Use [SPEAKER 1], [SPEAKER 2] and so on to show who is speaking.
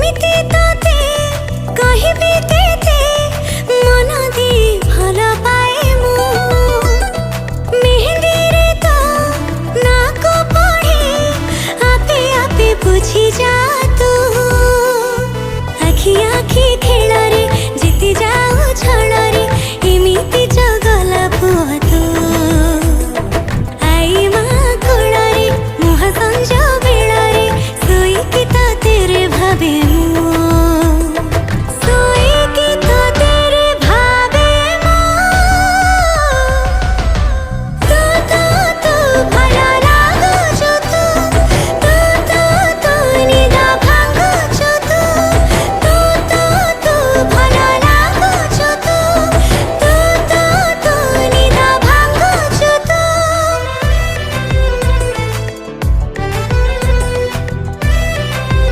[SPEAKER 1] केमिति तोते कहिबी केते मन दी भल पाए मु मेहंदी रे तो ना को पढ़े आपे आपे बुझी जा तू आखि आखि खेल रे जीति जाऊ छल रे एमिति जगला पुआ तू आई माँ कोल रे मुह संज बेल रे सोई कि तेरे भावे मु।